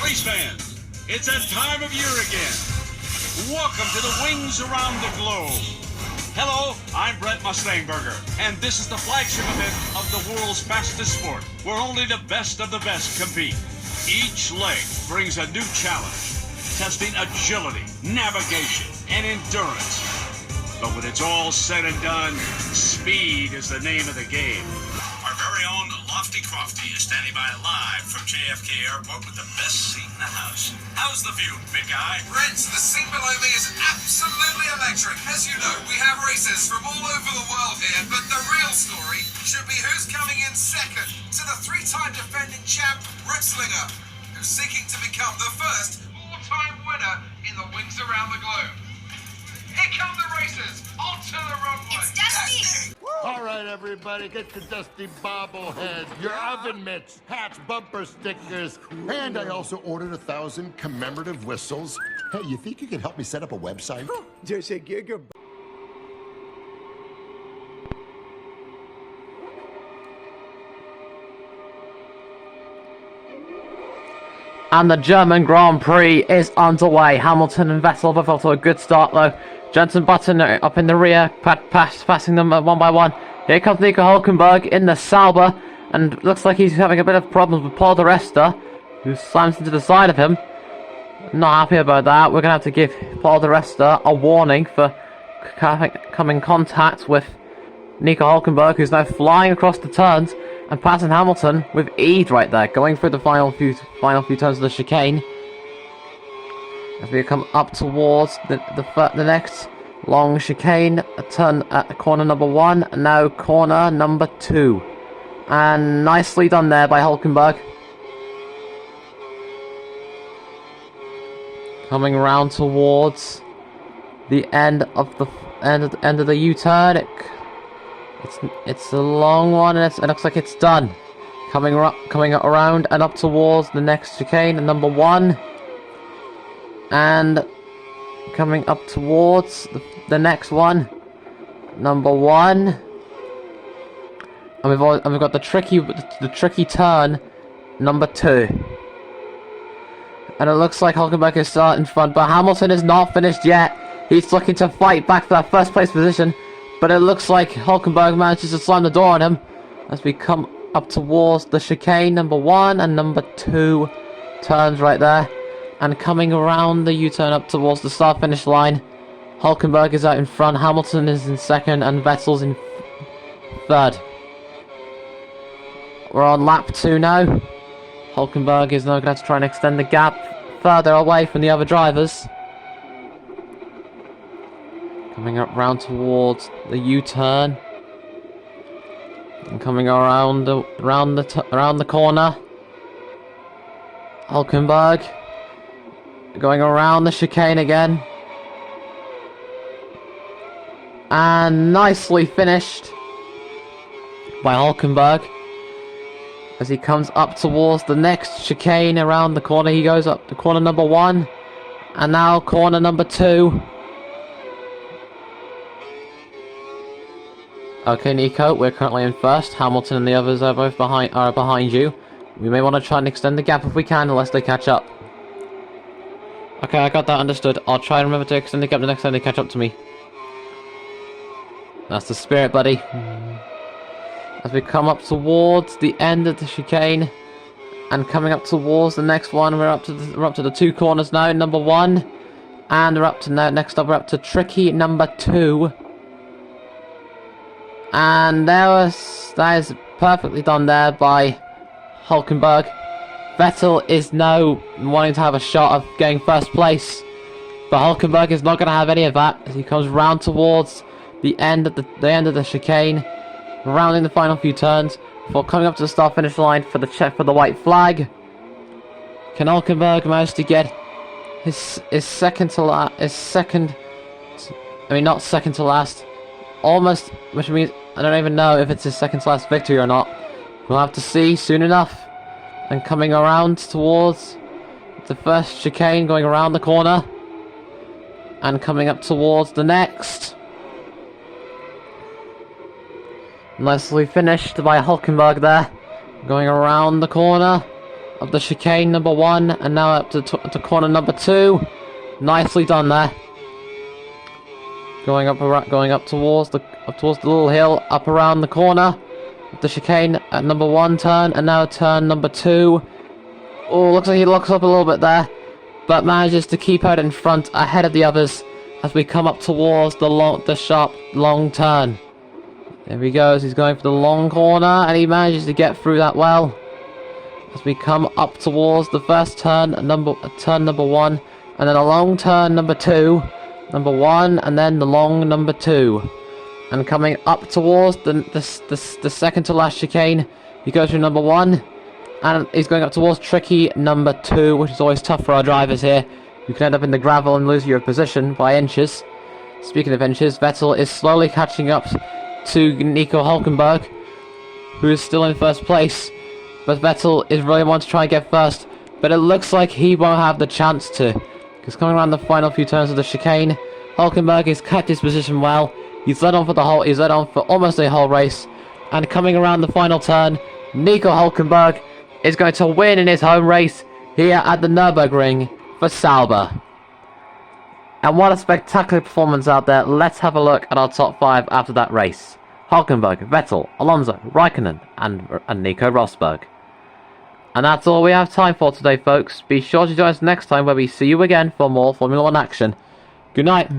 Race fans, it's that time of year again. Welcome to the Wings Around the Globe. Hello, I'm Brent Mustangberger, and this is the flagship event of the world's fastest sport, where only the best of the best compete. Each leg brings a new challenge, testing agility, navigation, and endurance. But when it's all said and done, speed is the name of the game. Our very own Lofty Crofty is standing by live from JFK Airport with the best seat in the house. How's the view, big guy? Brent, the scene below me is absolutely electric. As you know, we have races from all over the world here, but the real story should be who's coming in second to the three-time defending champ, Ritzlinger, who's seeking to become the first all-time winner in the Wings Around the Globe. Here come the racers onto the runway. It's Dusty! All right, everybody, get your Dusty bobblehead, your oven mitts, hats, bumper stickers, and I also ordered 1,000 commemorative whistles. Hey, you think you could help me set up a website? Just a giga. And the German Grand Prix is underway. Hamilton and Vettel both off to a good start though. Jenson Button up in the rear, passing them one by one. Here comes Nico Hulkenberg in the Sauber, and looks like he's having a bit of problems with Paul di Resta, who slams into the side of him. Not happy about that. We're going to have to give Paul di Resta a warning for coming in contact with Nico Hulkenberg, who's now flying across the turns and passing Hamilton with ease right there, going through the final few turns of the chicane. As we come up towards the next long chicane, a turn at corner number 1, and now corner number 2. And nicely done there by Hulkenberg. Coming around towards the end of the U-turn. It's a long one, and it looks like it's done. Coming around and up towards the next chicane, number 1. And coming up towards the next one, number 1. And we've got the tricky turn, number 2. And it looks like Hulkenberg is starting in front, but Hamilton is not finished yet. He's looking to fight back for that first place position, but it looks like Hulkenberg manages to slam the door on him as we come up towards the chicane, number 1 and number 2 turns right there. And coming around the U-turn up towards the start-finish line, Hulkenberg is out in front, Hamilton is in second, and Vettel's in third. We're on lap 2 now. Hulkenberg is now going to have to try and extend the gap further away from the other drivers. Coming up round towards the U-turn. And coming around the corner. Hulkenberg going around the chicane again. And nicely finished by Hulkenberg. As he comes up towards the next chicane around the corner, he goes up to corner number 1. And now corner number 2. Okay, Nico, we're currently in first. Hamilton and the others are both behind you. We may want to try and extend the gap if we can, unless they catch up. Okay, I got that understood. I'll try and remember to extend the gap the next time they catch up to me. That's the spirit, buddy. As we come up towards the end of the chicane, and coming up towards the next one, we're up to the 2 corners now. Number 1, and we're up to next up. We're up to tricky number 2, and that is perfectly done there by Hulkenberg. Vettel is now wanting to have a shot of getting first place, but Hulkenberg is not going to have any of that as he comes round towards the end of the chicane, rounding the final few turns before coming up to the start-finish line for the check for the white flag. Can Hulkenberg manage to get his second to last? Not second to last, almost, which means I don't even know if it's his second to last victory or not. We'll have to see soon enough. And coming around towards the first chicane, going around the corner, and coming up towards the next. Nicely finished by Hulkenberg there, going around the corner, of the chicane number 1, and now up to corner number 2. Nicely done there. Going up towards the little hill, up around the corner of the chicane at number 1 turn, and now turn number 2. Oh, looks like he locks up a little bit there, but manages to keep out in front ahead of the others as we come up towards the sharp long turn. There he goes, he's going for the long corner, and he manages to get through that well. As we come up towards the first turn, number 1, and then a long turn number 2, number 1, and then the long number 2. And coming up towards the second to last chicane, he goes through number 1, and he's going up towards tricky number 2, which is always tough for our drivers here. You can end up in the gravel and lose your position by inches. Speaking of inches, Vettel is slowly catching up to Nico Hulkenberg, who is still in first place. But Vettel is really wanting to try and get first, but it looks like he won't have the chance to. Because coming around the final few turns of the chicane, Hulkenberg has kept his position well. He's led on for almost a whole race. And coming around the final turn, Nico Hulkenberg is going to win in his home race here at the Nürburgring for Sauber. And what a spectacular performance out there. Let's have a look at our top 5 after that race. Hulkenberg, Vettel, Alonso, Raikkonen, and Nico Rosberg. And that's all we have time for today, folks. Be sure to join us next time where we see you again for more Formula 1 action. Good night.